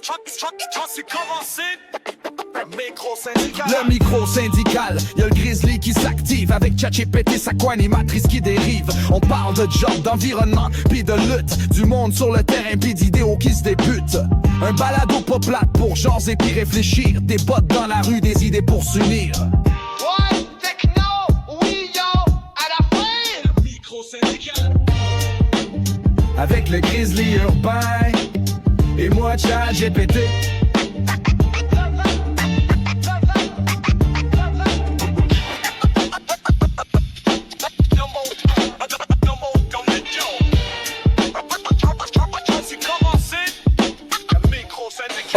Le micro syndical, y'a le grizzly qui s'active avec ChatGPT, sa co-animatrice qui dérive. On parle de job, d'environnement, pis de lutte, du monde sur le terrain, pis d'idéaux qui se débutent. Un balado pas plate pour jaser pis réfléchir, des bottes dans la rue, des idées pour s'unir. Ouais, techno, oui yo, à la fin. Le micro syndical. Avec le grizzly urbain et moi ChatGPT.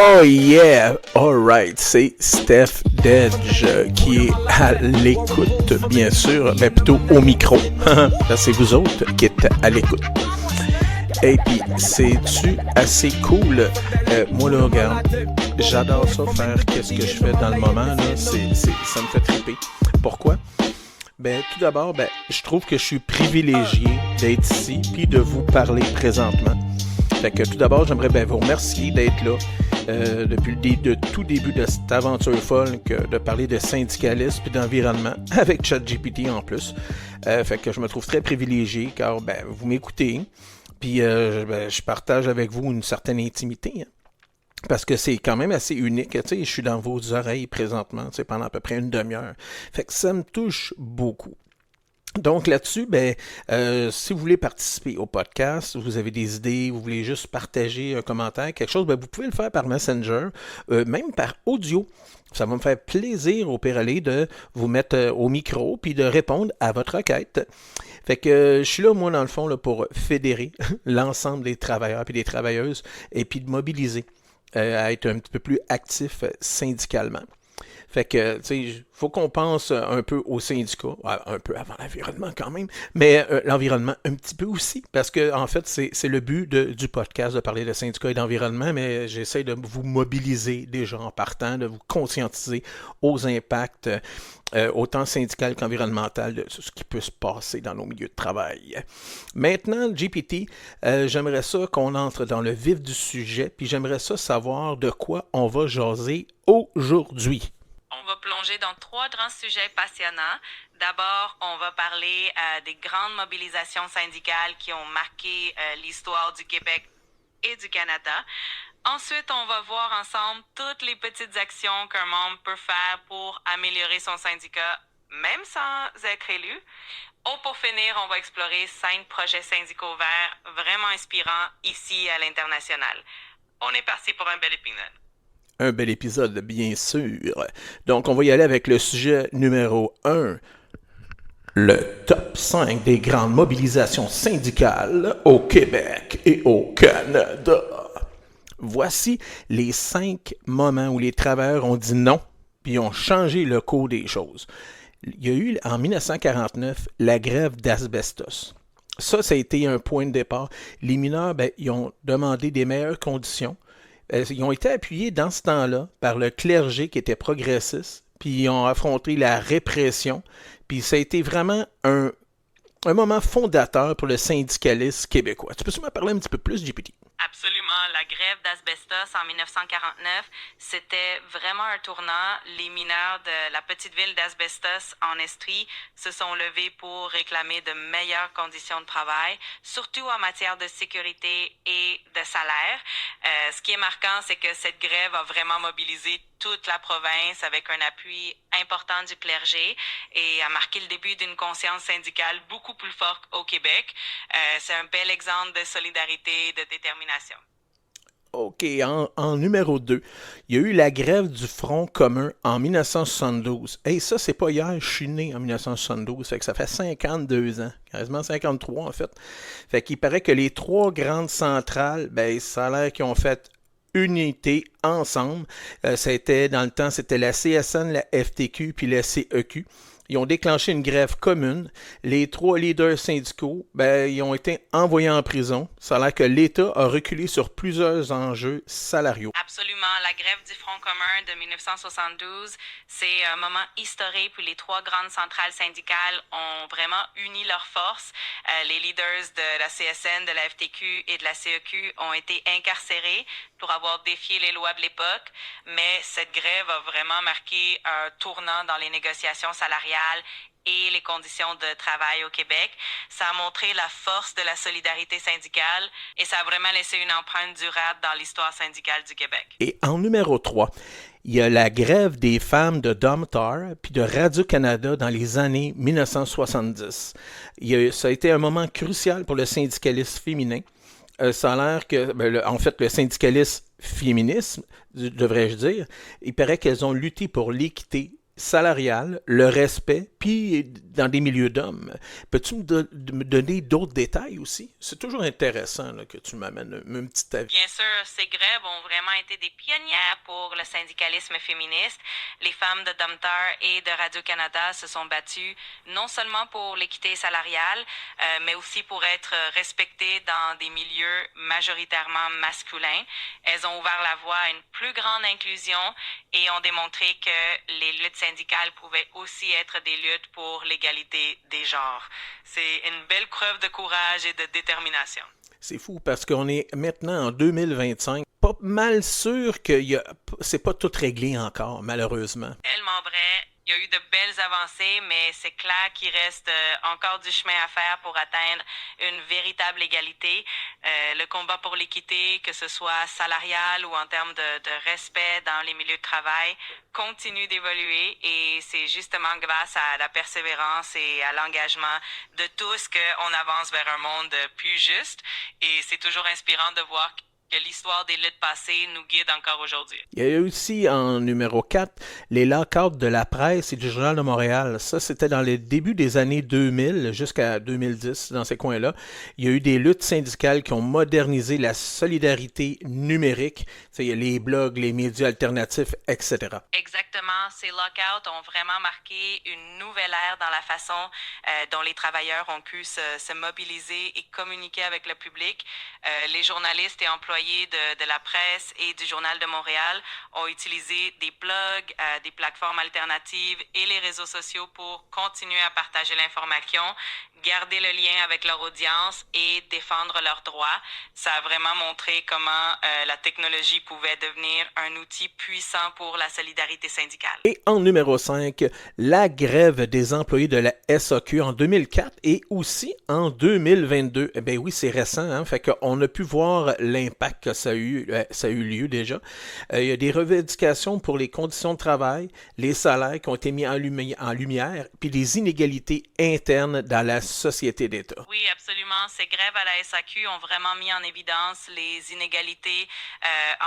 Oh yeah, alright, c'est Steph Dedge qui est à l'écoute, bien sûr, mais plutôt au micro. C'est vous autres qui êtes à l'écoute. Et puis, c'est-tu assez cool? Moi, là, regarde, j'adore ça, faire qu'est-ce que je fais dans le moment, là, ça me fait triper. Pourquoi? Ben, tout d'abord, je trouve que je suis privilégié d'être ici, puis de vous parler présentement. Fait que tout d'abord, j'aimerais vous remercier d'être là depuis le tout début de cette aventure folle que de parler de syndicalisme et d'environnement avec ChatGPT en plus. Fait que je me trouve très privilégié car vous m'écoutez, puis je partage avec vous une certaine intimité. Hein, parce que c'est quand même assez unique. Tu sais, je suis dans vos oreilles présentement, tu sais, pendant à peu près une demi-heure. Fait que ça me touche beaucoup. Donc là-dessus, si vous voulez participer au podcast, vous avez des idées, vous voulez juste partager un commentaire, quelque chose, vous pouvez le faire par Messenger, même par audio. Ça va me faire plaisir au pire aller de vous mettre au micro puis de répondre à votre requête. Fait que je suis là, moi, dans le fond, là, pour fédérer l'ensemble des travailleurs et des travailleuses et puis de mobiliser à être un petit peu plus actif syndicalement. Fait que, tu sais, faut qu'on pense un peu au syndicat, un peu avant l'environnement quand même, mais l'environnement un petit peu aussi, parce que en fait, c'est le but du podcast de parler de syndicat et d'environnement, mais j'essaie de vous mobiliser déjà en partant, de vous conscientiser aux impacts autant syndical qu'environnemental de ce qui peut se passer dans nos milieux de travail. Maintenant, GPT, j'aimerais ça qu'on entre dans le vif du sujet, puis j'aimerais ça savoir de quoi on va jaser aujourd'hui. On va plonger dans 3 grands sujets passionnants. D'abord, on va parler des grandes mobilisations syndicales qui ont marqué l'histoire du Québec et du Canada. Ensuite, on va voir ensemble toutes les petites actions qu'un membre peut faire pour améliorer son syndicat, même sans être élu. Pour finir, on va explorer 5 projets syndicaux verts vraiment inspirants ici à l'international. On est parti pour un bel épisode. Un bel épisode, bien sûr. Donc, on va y aller avec le sujet numéro 1. Le top 5 des grandes mobilisations syndicales au Québec et au Canada. Voici les 5 moments où les travailleurs ont dit non, puis ont changé le cours des choses. Il y a eu, en 1949, la grève d'asbestos. Ça a été un point de départ. Les mineurs, ils ont demandé des meilleures conditions. Ils ont été appuyés dans ce temps-là par le clergé qui était progressiste, puis ils ont affronté la répression, puis ça a été vraiment un moment fondateur pour le syndicalisme québécois. Tu peux me parler un petit peu plus, GPT? Absolument. La grève d'asbestos en 1949, c'était vraiment un tournant. Les mineurs de la petite ville d'Asbestos en Estrie se sont levés pour réclamer de meilleures conditions de travail, surtout en matière de sécurité et de salaire. Ce qui est marquant, c'est que cette grève a vraiment mobilisé toute la province avec un appui important du clergé et a marqué le début d'une conscience syndicale beaucoup plus forte au Québec. C'est un bel exemple de solidarité et de détermination. OK, en numéro 2, il y a eu la grève du Front commun en 1972. Hey, ça, c'est pas hier, je suis né en 1972, fait que ça fait 52 ans, quasiment 53 en fait. Fait qu'il paraît que les 3 grandes centrales, ça a l'air qu'ils ont fait unité ensemble. C'était dans le temps, c'était la CSN, la FTQ puis la CEQ. Ils ont déclenché une grève commune. Les 3 leaders syndicaux, ils ont été envoyés en prison. Ça a l'air que l'État a reculé sur plusieurs enjeux salariaux. Absolument. La grève du Front commun de 1972, c'est un moment historique où les trois grandes centrales syndicales ont vraiment uni leurs forces. Les leaders de la CSN, de la FTQ et de la CEQ ont été incarcérés pour avoir défié les lois de l'époque. Mais cette grève a vraiment marqué un tournant dans les négociations salariales et les conditions de travail au Québec. Ça a montré la force de la solidarité syndicale et ça a vraiment laissé une empreinte durable dans l'histoire syndicale du Québec. Et en numéro 3, il y a la grève des femmes de Domtar puis de Radio-Canada dans les années 1970. Ça a été un moment crucial pour le syndicalisme féminin. Ça a l'air que, le syndicalisme féminisme, devrais-je dire, il paraît qu'elles ont lutté pour l'équité salariale, le respect, puis dans des milieux d'hommes. Peux-tu me donner d'autres détails aussi? C'est toujours intéressant là, que tu m'amènes un petit avis. Bien sûr, ces grèves ont vraiment été des pionnières pour le syndicalisme féministe. Les femmes de Domtar et de Radio-Canada se sont battues non seulement pour l'équité salariale, mais aussi pour être respectées dans des milieux majoritairement masculins. Elles ont ouvert la voie à une plus grande inclusion et ont démontré que les luttes syndicales pouvaient aussi être des luttes pour l'égalité des genres. C'est une belle preuve de courage et de détermination. C'est fou parce qu'on est maintenant en 2025. Pas mal sûr que c'est pas tout réglé encore, malheureusement. Tellement vrai. Il y a eu de belles avancées, mais c'est clair qu'il reste encore du chemin à faire pour atteindre une véritable égalité. Le combat pour l'équité, que ce soit salarial ou en termes de respect dans les milieux de travail, continue d'évoluer et c'est justement grâce à la persévérance et à l'engagement de tous qu'on avance vers un monde plus juste et c'est toujours inspirant de voir que l'histoire des luttes passées nous guide encore aujourd'hui. Il y a aussi en numéro 4 les lockouts de la presse et du Journal de Montréal. Ça, c'était dans les débuts des années 2000 jusqu'à 2010, dans ces coins-là. Il y a eu des luttes syndicales qui ont modernisé la solidarité numérique. Il y a les blogs, les médias alternatifs, etc. Exactement. Ces lockouts ont vraiment marqué une nouvelle ère dans la façon dont les travailleurs ont pu se mobiliser et communiquer avec le public. Les journalistes et employés de la presse et du Journal de Montréal ont utilisé des blogs, des plateformes alternatives et les réseaux sociaux pour continuer à partager l'information, garder le lien avec leur audience et défendre leurs droits. Ça a vraiment montré comment la technologie pouvait devenir un outil puissant pour la solidarité syndicale. Et en numéro 5, la grève des employés de la SAQ en 2004 et aussi en 2022. Eh bien oui, c'est récent, hein? Fait qu'on a pu voir l'impact que ça a eu lieu déjà. Il y a des revendications pour les conditions de travail, les salaires qui ont été mis en lumière, puis des inégalités internes dans la société d'État. Oui, absolument. Ces grèves à la SAQ ont vraiment mis en évidence les inégalités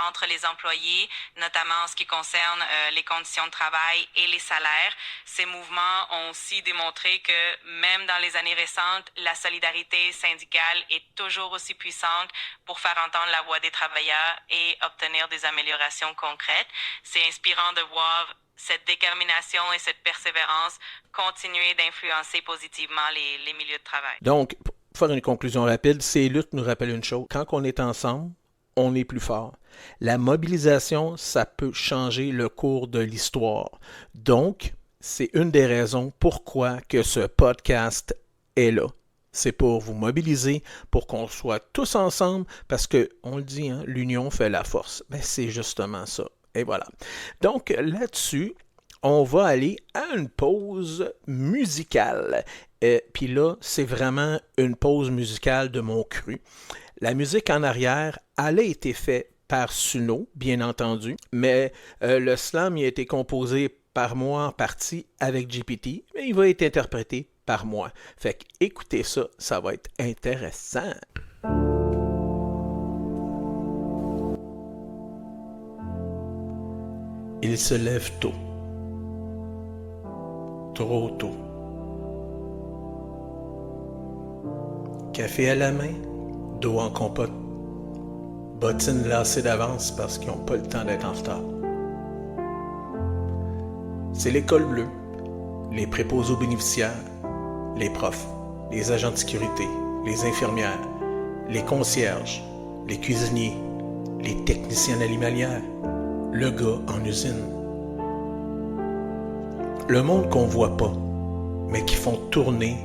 entre les employés, notamment en ce qui concerne les conditions de travail et les salaires. Ces mouvements ont aussi démontré que même dans les années récentes, la solidarité syndicale est toujours aussi puissante pour faire entendre la voix des travailleurs et obtenir des améliorations concrètes. C'est inspirant de voir cette détermination et cette persévérance continuer d'influencer positivement les milieux de travail. Donc, pour faire une conclusion rapide, ces luttes nous rappellent une chose. Quand on est ensemble, on est plus fort. La mobilisation, ça peut changer le cours de l'histoire. Donc, c'est une des raisons pourquoi que ce podcast est là. C'est pour vous mobiliser, pour qu'on soit tous ensemble, parce que, on le dit, hein, l'union fait la force. Ben, c'est justement ça. Et voilà. Donc, là-dessus, on va aller à une pause musicale. Puis là, c'est vraiment une pause musicale de mon cru. La musique en arrière, elle a été faite par Suno, bien entendu, mais le slam il a été composé par moi en partie avec GPT, mais il va être interprété par moi. Fait que écoutez ça, ça va être intéressant. Il se lève tôt. Trop tôt. Café à la main, dos en compote. Bottines lassées d'avance parce qu'ils n'ont pas le temps d'être en retard. C'est l'école bleue, les préposés aux bénéficiaires, les profs, les agents de sécurité, les infirmières, les concierges, les cuisiniers, les techniciens animalières, le gars en usine. Le monde qu'on voit pas, mais qui font tourner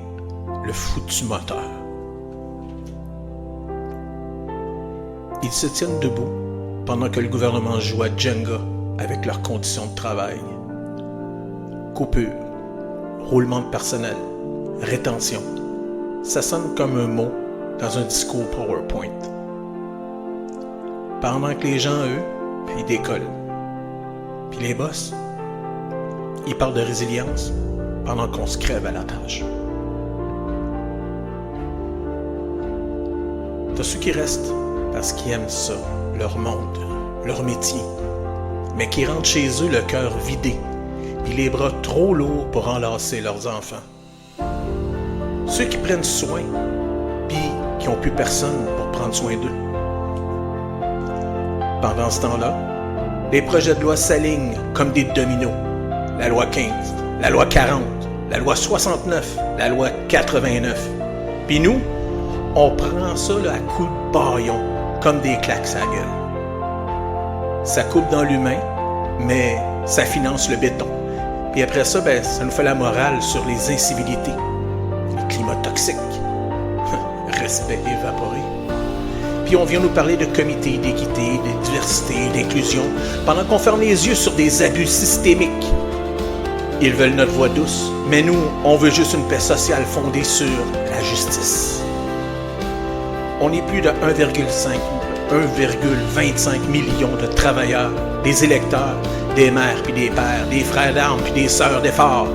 le foutu moteur. Ils se tiennent debout pendant que le gouvernement joue à Jenga avec leurs conditions de travail. Coupure, roulement de personnel, rétention. Ça sonne comme un mot dans un discours PowerPoint. Pendant que les gens, eux, ils décollent. Puis les boss, ils parlent de résilience pendant qu'on se crève à la tâche. T'as ceux qui restent parce qu'ils aiment ça, leur monde, leur métier, mais qui rentrent chez eux le cœur vidé, puis les bras trop lourds pour enlacer leurs enfants. Ceux qui prennent soin, puis qui n'ont plus personne pour prendre soin d'eux. Pendant ce temps-là, les projets de loi s'alignent comme des dominos. La loi 15, la loi 40, la loi 69, la loi 89. Puis nous, on prend ça là, à coups de bâillon, comme des claques à la gueule. Ça coupe dans l'humain, mais ça finance le béton. Puis après ça, ça nous fait la morale sur les incivilités, le climat toxique, respect évaporé. Puis on vient nous parler de comité, d'équité, de diversité, d'inclusion, pendant qu'on ferme les yeux sur des abus systémiques. Ils veulent notre voix douce, mais nous, on veut juste une paix sociale fondée sur la justice. On est plus de 1,25 million de travailleurs, des électeurs, des mères puis des pères, des frères d'armes puis des sœurs d'efforts,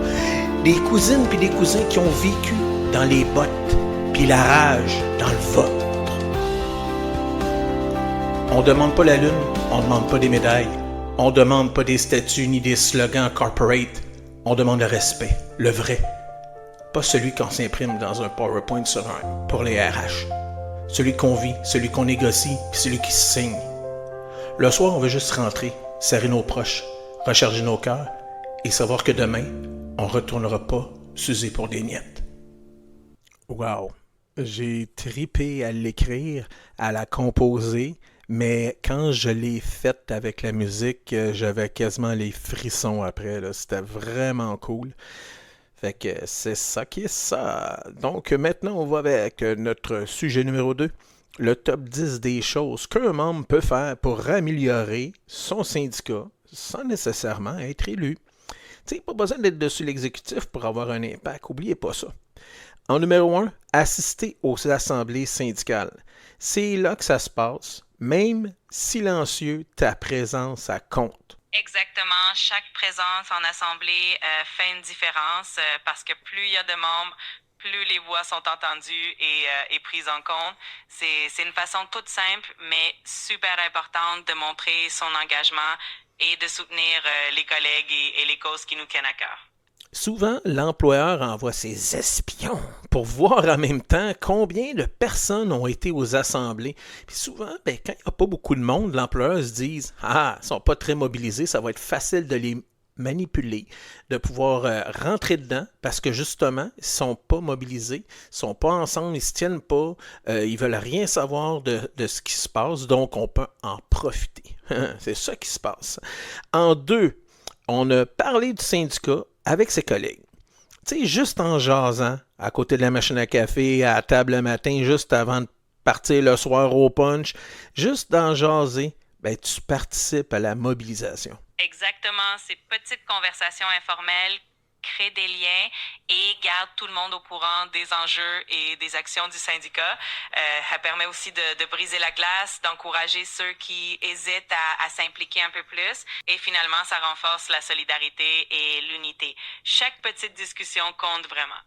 des cousines puis des cousins qui ont vécu dans les bottes puis la rage dans le vôtre. On demande pas la lune, on demande pas des médailles, on demande pas des statuts ni des slogans corporate, on demande le respect, le vrai, pas celui qu'on s'imprime dans un PowerPoint pour les RH. Celui qu'on vit, celui qu'on négocie, puis celui qui se signe. Le soir, on veut juste rentrer, serrer nos proches, recharger nos cœurs et savoir que demain, on retournera pas s'user pour des miettes. Wow! J'ai tripé à l'écrire, à la composer, mais quand je l'ai faite avec la musique, j'avais quasiment les frissons après. Là. C'était vraiment cool. Fait que c'est ça qui est ça. Donc maintenant, on va avec notre sujet numéro 2. Le top 10 des choses qu'un membre peut faire pour améliorer son syndicat sans nécessairement être élu. Tu sais, pas besoin d'être dessus l'exécutif pour avoir un impact. Oubliez pas ça. En numéro 1, assister aux assemblées syndicales. C'est là que ça se passe. Même silencieux, ta présence, ça compte. Exactement. Chaque présence en assemblée fait une différence parce que plus il y a de membres, plus les voix sont entendues et prises en compte. C'est une façon toute simple, mais super importante de montrer son engagement et de soutenir les collègues et les causes qui nous tiennent à cœur. Souvent, l'employeur envoie ses espions pour voir en même temps combien de personnes ont été aux assemblées. Puis souvent, quand il n'y a pas beaucoup de monde, l'employeur se dit « Ah, ils ne sont pas très mobilisés, ça va être facile de les manipuler, de pouvoir rentrer dedans parce que justement, ils ne sont pas mobilisés, ils ne sont pas ensemble, ils ne se tiennent pas, ils ne veulent rien savoir de ce qui se passe, donc on peut en profiter. » C'est ça qui se passe. En 2, on a parlé du syndicat avec ses collègues. Tu sais, juste en jasant, à côté de la machine à café, à la table le matin, juste avant de partir le soir au punch, juste d'en jaser, tu participes à la mobilisation. Exactement. Ces petites conversations informelles créent des liens et gardent tout le monde au courant des enjeux et des actions du syndicat. Ça permet aussi de briser la glace, d'encourager ceux qui hésitent à s'impliquer un peu plus. Et finalement, ça renforce la solidarité et l'unité. Chaque petite discussion compte vraiment.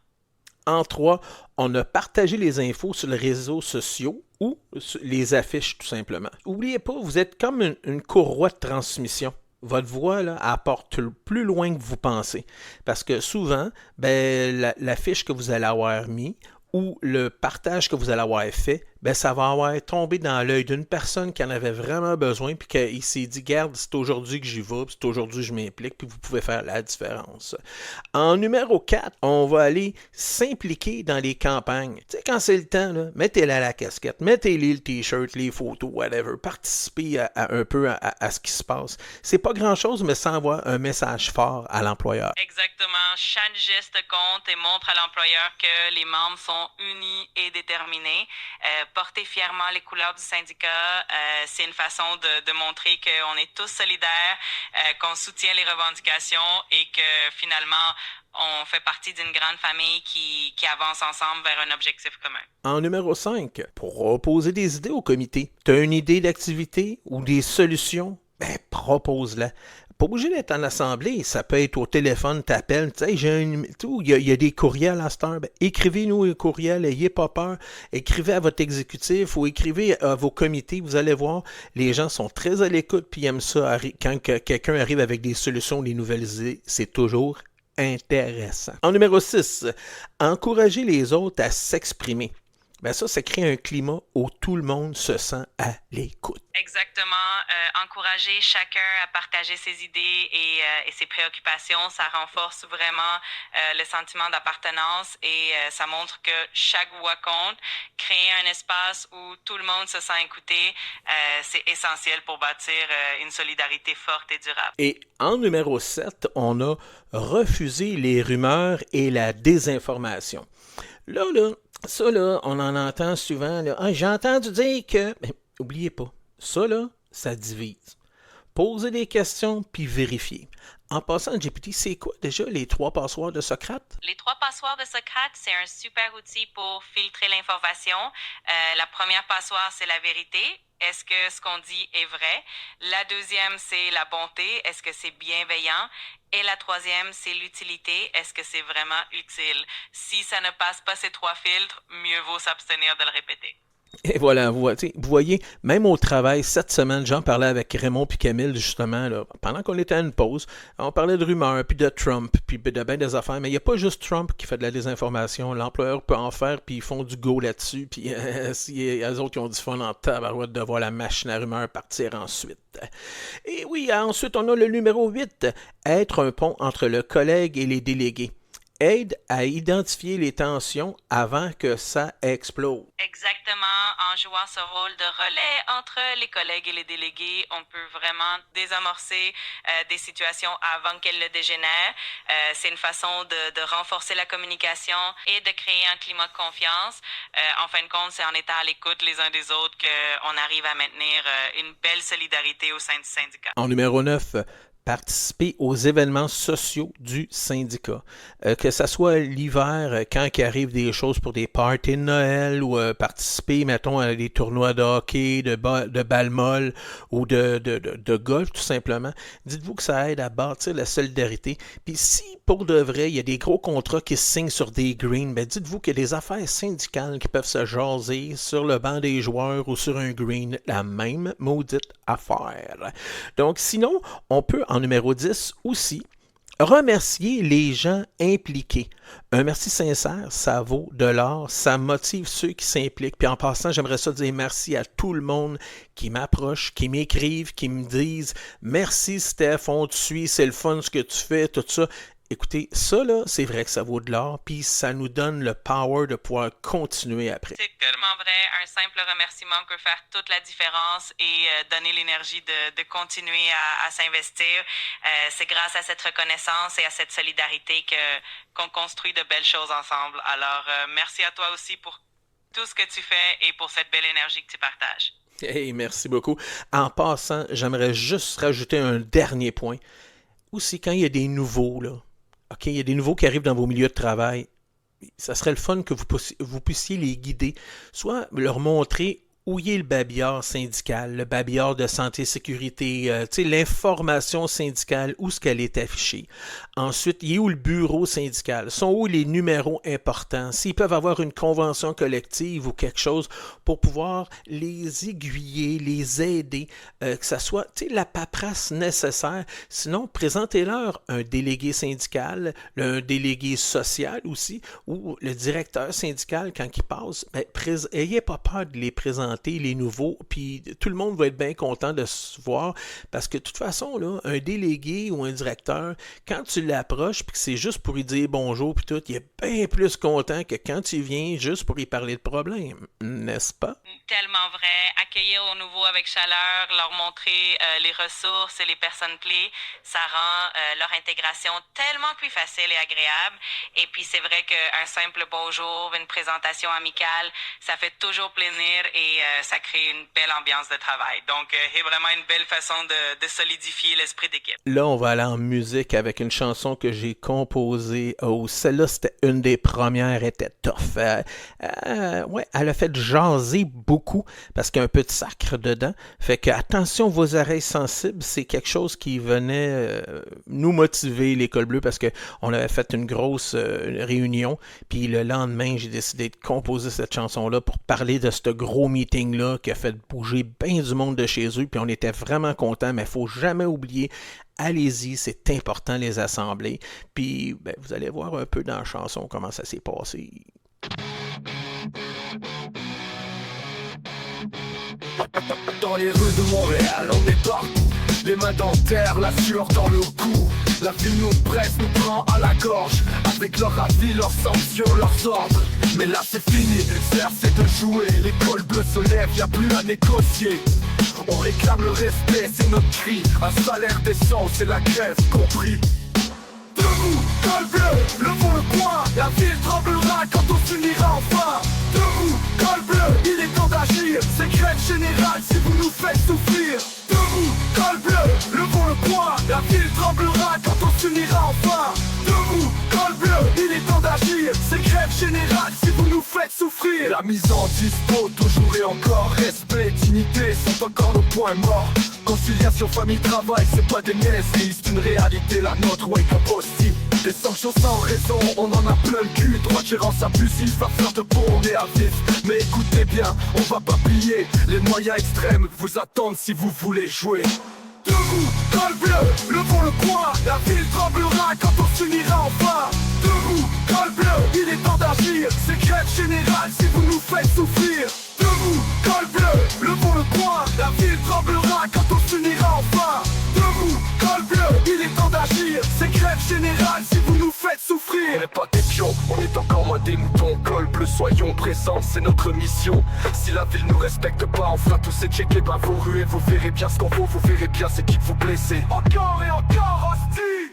En 3, on a partagé les infos sur les réseaux sociaux ou les affiches tout simplement. N'oubliez pas, vous êtes comme une courroie de transmission. Votre voix là, apporte plus loin que vous pensez. Parce que souvent, l'affiche que vous allez avoir mis ou le partage que vous allez avoir fait ben ça va avoir tombé dans l'œil d'une personne qui en avait vraiment besoin, puis qu'il s'est dit, garde, c'est aujourd'hui que j'y vais, puis c'est aujourd'hui que je m'implique, puis vous pouvez faire la différence. En numéro 4, on va aller s'impliquer dans les campagnes. Tu sais, quand c'est le temps, là, mettez-la la casquette, mettez-les le t-shirt, les photos, whatever, participez un peu à ce qui se passe. C'est pas grand-chose, mais ça envoie un message fort à l'employeur. Exactement. Chaque geste compte et montre à l'employeur que les membres sont unis et déterminés. Porter fièrement les couleurs du syndicat, c'est une façon de montrer qu'on est tous solidaires, qu'on soutient les revendications et que finalement, on fait partie d'une grande famille qui avance ensemble vers un objectif commun. En numéro 5, proposer des idées au comité. Tu as une idée d'activité ou des solutions? Ben, propose-la. Pas obligé d'être en assemblée, ça peut être au téléphone, t'appelles, tu sais, il y a des courriels à cette heure, ben, écrivez-nous un courriel, ayez pas peur, écrivez à votre exécutif ou écrivez à vos comités, vous allez voir, les gens sont très à l'écoute puis ils aiment ça quand quelqu'un arrive avec des solutions, des nouvelles idées, c'est toujours intéressant. En numéro 6, encourager les autres à s'exprimer. Ben ça crée un climat où tout le monde se sent à l'écoute. Exactement. Encourager chacun à partager ses idées et ses préoccupations, ça renforce vraiment le sentiment d'appartenance et ça montre que chaque voix compte. Créer un espace où tout le monde se sent écouté, c'est essentiel pour bâtir une solidarité forte et durable. Et en numéro 7, on a refusé les rumeurs et la désinformation. Là, ça, là, on en entend souvent. Là, j'ai entendu dire que... Ben, oubliez pas, ça, là, ça divise. Posez des questions, puis vérifiez. En passant, GPT, c'est quoi déjà les 3 passoires de Socrate? Les 3 passoires de Socrate, c'est un super outil pour filtrer l'information. La première passoire, c'est la vérité. Est-ce que ce qu'on dit est vrai? La deuxième, c'est la bonté. Est-ce que c'est bienveillant? Et la troisième, c'est l'utilité. Est-ce que c'est vraiment utile? Si ça ne passe pas ces 3 filtres, mieux vaut s'abstenir de le répéter. Et voilà, vous voyez, même au travail, cette semaine, j'en parlais avec Raymond puis Camille, justement, là, pendant qu'on était à une pause, on parlait de rumeurs, puis de Trump, puis de bien des affaires, mais il n'y a pas juste Trump qui fait de la désinformation, l'employeur peut en faire, puis ils font du go là-dessus, puis si les autres ils ont du fun en tabarouette de voir la machine à rumeurs partir ensuite. Et oui, ensuite, on a le numéro 8, être un pont entre le collègue et les délégués. Aide à identifier les tensions avant que ça explose. Exactement. En jouant ce rôle de relais entre les collègues et les délégués, on peut vraiment désamorcer des situations avant qu'elles ne dégénèrent. C'est une façon de renforcer la communication et de créer un climat de confiance. En fin de compte, c'est en étant à l'écoute les uns des autres qu'on arrive à maintenir une belle solidarité au sein du syndicat. En numéro 9, participer aux événements sociaux du syndicat. Que ce soit l'hiver, quand il arrive des choses pour des parties de Noël ou participer, mettons, à des tournois de hockey, de balle molle ou de golf, tout simplement. Dites-vous que ça aide à bâtir la solidarité. Puis si, pour de vrai, il y a des gros contrats qui se signent sur des greens, ben dites-vous qu'il y a des affaires syndicales qui peuvent se jaser sur le banc des joueurs ou sur un green, la même maudite affaire. Donc, sinon, on peut en numéro 10 aussi, remercier les gens impliqués. Un merci sincère, ça vaut de l'or, ça motive ceux qui s'impliquent. Puis en passant, j'aimerais ça dire merci à tout le monde qui m'approche, qui m'écrivent, qui me disent « Merci Steph, on te suit, c'est le fun ce que tu fais, tout ça ». Écoutez, ça là, c'est vrai que ça vaut de l'or, puis ça nous donne le power de pouvoir continuer après. C'est tellement vrai, un simple remerciement peut faire toute la différence et donner l'énergie de continuer à s'investir. C'est grâce à cette reconnaissance et à cette solidarité qu'on construit de belles choses ensemble. Alors, merci à toi aussi pour tout ce que tu fais et pour cette belle énergie que tu partages. Hey, merci beaucoup. En passant, j'aimerais juste rajouter un dernier point. Aussi, quand il y a des nouveaux, là, OK, il y a des nouveaux qui arrivent dans vos milieux de travail. Ça serait le fun que vous puissiez les guider, soit leur montrer où il est le babillard syndical, le babillard de santé et sécurité, l'information syndicale, où est-ce qu'elle est affichée. Ensuite, il est où le bureau syndical? Sont où les numéros importants? S'ils peuvent avoir une convention collective ou quelque chose pour pouvoir les aiguiller, les aider, que ça soit la paperasse nécessaire. Sinon, présentez-leur un délégué syndical, un délégué social aussi, ou le directeur syndical quand il passe. Ayez pas peur de les présenter, les nouveaux, puis tout le monde va être bien content de se voir, parce que de toute façon, là, un délégué ou un directeur, quand tu l'approches, puis que c'est juste pour lui dire bonjour, puis tout, il est bien plus content que quand tu viens juste pour lui parler de problème, n'est-ce pas? Tellement vrai. Accueillir aux nouveaux avec chaleur, leur montrer les ressources et les personnes clés, ça rend leur intégration tellement plus facile et agréable. Et puis c'est vrai qu'un simple bonjour, une présentation amicale, ça fait toujours plaisir et ça crée une belle ambiance de travail. Donc c'est vraiment une belle façon de solidifier l'esprit d'équipe. Là, on va aller en musique avec une chanson que j'ai composée. Oh, celle-là, c'était une des premières, elle était tough. Ouais, elle a fait jaser beaucoup parce qu'il y a un peu de sacre dedans. Fait que attention vos oreilles sensibles, c'est quelque chose qui venait nous motiver, l'École Bleue, parce qu'on avait fait une grosse réunion. Puis le lendemain, j'ai décidé de composer cette chanson-là pour parler de ce gros meeting-là qui a fait bouger bien du monde de chez eux. Puis on était vraiment contents, mais il ne faut jamais oublier. Allez-y, c'est important les assemblées. Puis vous allez voir un peu dans la chanson comment ça s'est passé. Dans les rues de Montréal, on est partout. Les mains dans terre, la sueur dans le cou. La ville nous presse, nous prend à la gorge. Avec leur avis, leurs sanctions, leurs ordres. Mais là c'est fini, l'heure c'est de jouer. L'École Bleue se lève, y'a plus à négocier. On réclame le respect, c'est notre cri. Un salaire décent, c'est la grève, compris. Debout, col bleu, levons le poing. La ville tremblera quand on s'unira enfin. Debout, col bleu, il est temps d'agir. C'est grève générale si vous nous faites souffrir. Debout, col bleu, levons le poing. La ville tremblera quand on s'unira enfin. Debout, col bleu, il est temps d'agir. C'est grève générale si vous nous faites souffrir. La mise en dispo, toujours et encore. Respect, dignité sont encore nos points morts. Conciliation, famille, travail, c'est pas des niaiseries. C'est une réalité, la nôtre, ouais, impossible. Des sanctions sans raison, on en a plein le cul. Droit gérance abusif, à fleur de peau, on est à vif. Mais écoutez bien, on va pas plier. Les moyens extrêmes vous attendent si vous voulez jouer. Debout, col bleu, levons le poing. La ville tremblera quand on s'unira enfin. Debout, col bleu, il est temps d'agir. C'est grève générale si vous nous faites souffrir. Debout, col bleu, levons le poing. La ville tremblera quand on s'unira enfin. Debout, col bleu, il est temps d'agir. C'est grève générale si vous nous faites souffrir. On n'est pas des pions, on est encore moins des moutons. Col bleu, soyons présents, c'est notre mission. Si la ville nous respecte pas, on fera tous ces checker par vos rues. Et vous verrez bien ce qu'on vaut, vous verrez bien c'est qui vous blessez. Encore et encore, hostie.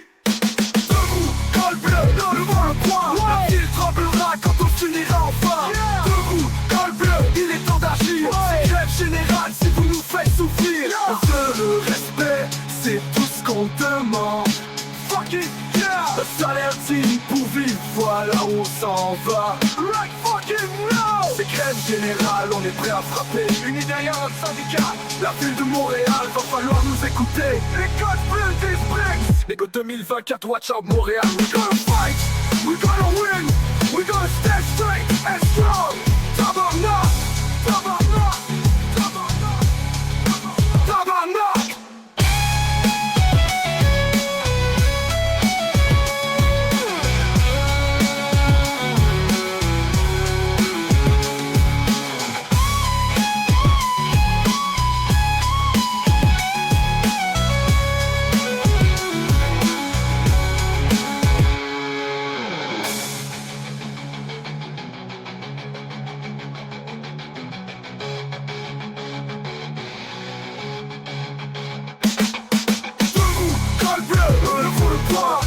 Debout, col bleu, levons le poing. La ville tremblera quand on s'unira enfin. Debout, col bleu, il est temps d'agir. C'est grève générale si vous nous faites souffrir. On veut le respect, c'est tout ce qu'on demande. Fuck it, yeah. Un salaire digne pour vivre, voilà où on s'en va. Like fucking no. C'est grève générale, on est prêt à frapper. Unis derrière notre syndicat, la ville de Montréal, va falloir nous écouter. L'École Bleue des Bricks. L'école 2024, watch out Montréal. We gonna fight, we gonna win. We gonna stay straight and strong. Tabarnak, tabarnak, tabarnak, tabarnak.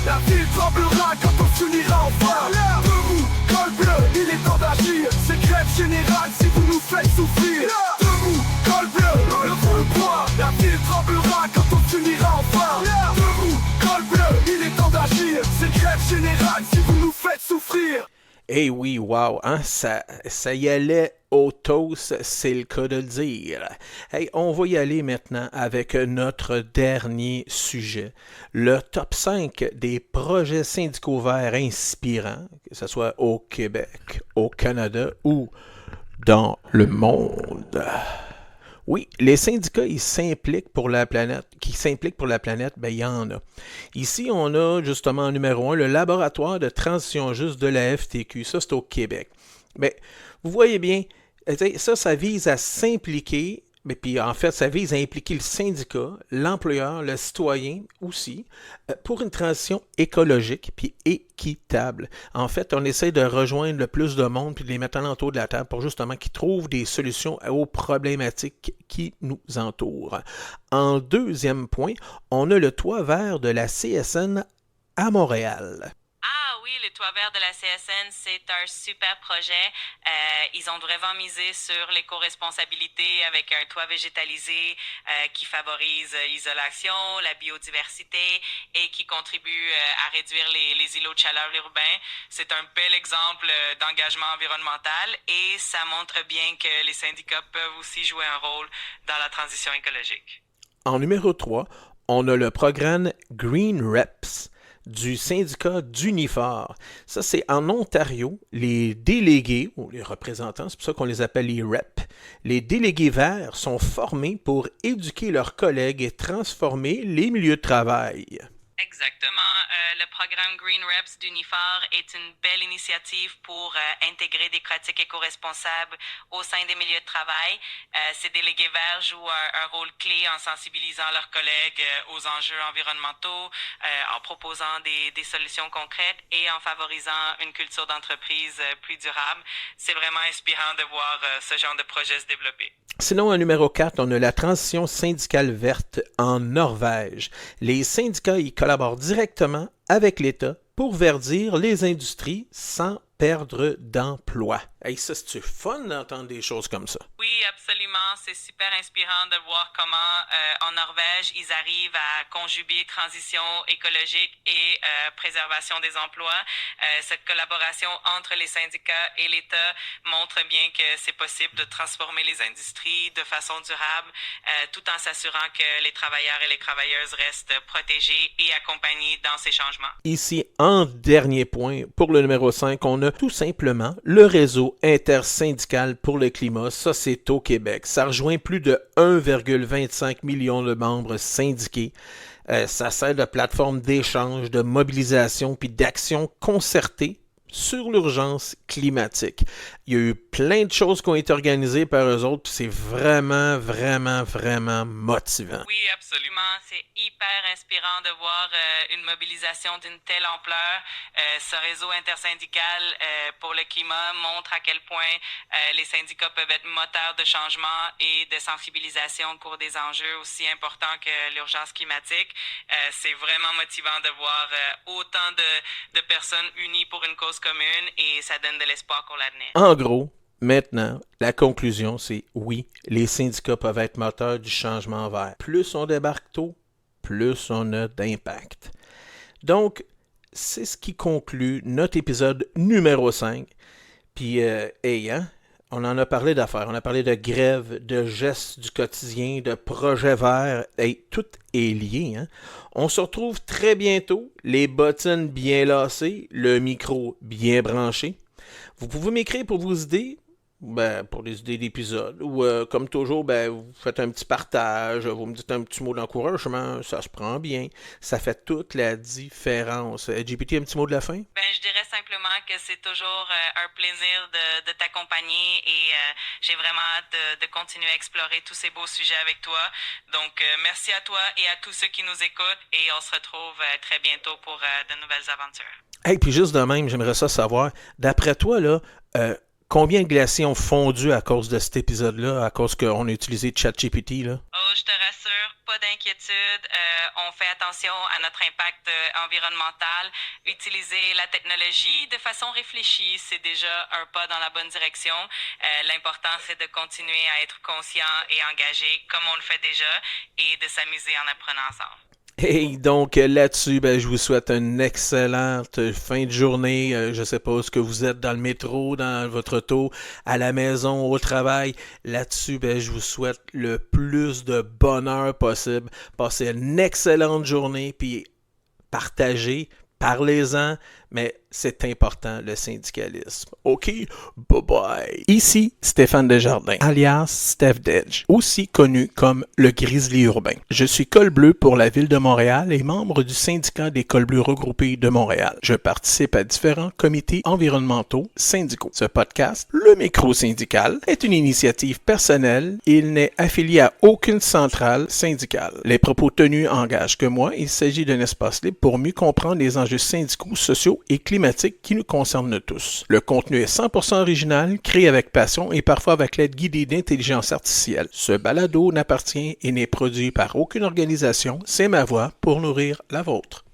La ville tremblera quand on s'unira enfin. Debout, col bleu, il est temps d'agir. C'est grève générale si vous nous faites souffrir. Debout, col bleu, levons le poing. La ville tremblera quand on s'unira enfin. Debout, col bleu, il est temps d'agir. C'est grève générale si vous nous faites souffrir. Eh oui, wow, hein, ça y allait au toast, c'est le cas de le dire. Hey, on va y aller maintenant avec notre dernier sujet, le top 5 des projets syndicaux verts inspirants, que ce soit au Québec, au Canada ou dans le monde. Oui, les syndicats, ils s'impliquent pour la planète. Qui s'impliquent pour la planète, ben il y en a. Ici, on a justement en numéro 1 le laboratoire de transition juste de la FTQ. Ça, c'est au Québec. Mais vous voyez bien, ça vise à s'impliquer. Mais puis en fait, ça vise à impliquer le syndicat, l'employeur, le citoyen aussi, pour une transition écologique puis équitable. En fait, on essaie de rejoindre le plus de monde puis de les mettre alentour de la table pour justement qu'ils trouvent des solutions aux problématiques qui nous entourent. En deuxième point, on a le toit vert de la CSN à Montréal. Ah oui, le toit vert de la CSN, c'est un super projet. Ils ont vraiment misé sur l'éco-responsabilité avec un toit végétalisé qui favorise l'isolation, la biodiversité et qui contribue à réduire les îlots de chaleur urbains. C'est un bel exemple d'engagement environnemental et ça montre bien que les syndicats peuvent aussi jouer un rôle dans la transition écologique. En numéro 3, on a le programme Green Reps du syndicat d'Unifor. Ça, c'est en Ontario, les délégués, ou les représentants, c'est pour ça qu'on les appelle les reps, les délégués verts sont formés pour éduquer leurs collègues et transformer les milieux de travail. Exactement. Le programme Green Reps d'Unifor est une belle initiative pour intégrer des pratiques éco-responsables au sein des milieux de travail. Ces délégués verts jouent un rôle clé en sensibilisant leurs collègues aux enjeux environnementaux, en proposant des solutions concrètes et en favorisant une culture d'entreprise plus durable. C'est vraiment inspirant de voir ce genre de projet se développer. Sinon, en numéro 4, on a la transition syndicale verte en Norvège. Les syndicats y collaborent directement avec l'État pour verdir les industries sans perdre d'emploi. Hey, ça, c'est fun d'entendre des choses comme ça. Oui, absolument. C'est super inspirant de voir comment en Norvège, ils arrivent à conjuguer transition écologique et préservation des emplois. Cette collaboration entre les syndicats et l'État montre bien que c'est possible de transformer les industries de façon durable tout en s'assurant que les travailleurs et les travailleuses restent protégés et accompagnés dans ces changements. Ici, en dernier point, pour le numéro 5, on a tout simplement le réseau intersyndical pour le climat. Ça, c'est au Québec. Ça rejoint plus de 1,25 million de membres syndiqués. Ça sert de plateforme d'échange, de mobilisation puis d'action concertée sur l'urgence climatique. Il y a eu plein de choses qui ont été organisées par eux autres, puis c'est vraiment, vraiment, vraiment motivant. Oui, absolument. C'est hyper inspirant de voir une mobilisation d'une telle ampleur. Ce réseau intersyndical pour le climat montre à quel point les syndicats peuvent être moteurs de changement et de sensibilisation pour des enjeux aussi importants que l'urgence climatique. C'est vraiment motivant de voir autant de personnes unies pour une cause commune et ça donne de l'espoir pour l'avenir. En gros, maintenant, la conclusion, c'est oui, les syndicats peuvent être moteurs du changement vert. Plus on débarque tôt, plus on a d'impact. Donc, c'est ce qui conclut notre épisode numéro 5. Puis, on en a parlé d'affaires, on a parlé de grève, de gestes du quotidien, de projets verts. Hey, tout est lié. Hein? On se retrouve très bientôt, les bottines bien lacées, le micro bien branché. Vous pouvez m'écrire pour vos idées, pour les idées d'épisodes, ou comme toujours, vous faites un petit partage, vous me dites un petit mot d'encouragement, ça se prend bien, ça fait toute la différence. GPT, un petit mot de la fin? Je dirais simplement que c'est toujours un plaisir de t'accompagner et j'ai vraiment hâte de continuer à explorer tous ces beaux sujets avec toi. Donc, merci à toi et à tous ceux qui nous écoutent et on se retrouve très bientôt pour de nouvelles aventures. Hey, puis juste de même, j'aimerais ça savoir, d'après toi, là, combien de glaciers ont fondu à cause de cet épisode-là, à cause qu'on a utilisé ChatGPT, là? Oh, je te rassure, pas d'inquiétude. On fait attention à notre impact environnemental. Utiliser la technologie de façon réfléchie, c'est déjà un pas dans la bonne direction. L'important, c'est de continuer à être conscient et engagé comme on le fait déjà et de s'amuser en apprenant ensemble. Et donc là-dessus, je vous souhaite une excellente fin de journée. Je sais pas ce que vous êtes dans le métro, dans votre auto, à la maison, au travail. Là-dessus, je vous souhaite le plus de bonheur possible. Passez une excellente journée, puis partagez, parlez-en, mais c'est important, le syndicalisme. OK? Bye-bye. Ici, Stéphane Desjardins, alias Steph Dedge, aussi connu comme le Grizzly urbain. Je suis col bleu pour la Ville de Montréal et membre du syndicat des cols bleus regroupés de Montréal. Je participe à différents comités environnementaux syndicaux. Ce podcast, le micro syndical, est une initiative personnelle et il n'est affilié à aucune centrale syndicale. Les propos tenus engagent que moi, il s'agit d'un espace libre pour mieux comprendre les enjeux syndicaux, sociaux et climatiques qui nous concernent tous. Le contenu est 100% original, créé avec passion et parfois avec l'aide guidée d'intelligence artificielle. Ce balado n'appartient et n'est produit par aucune organisation, c'est ma voix pour nourrir la vôtre.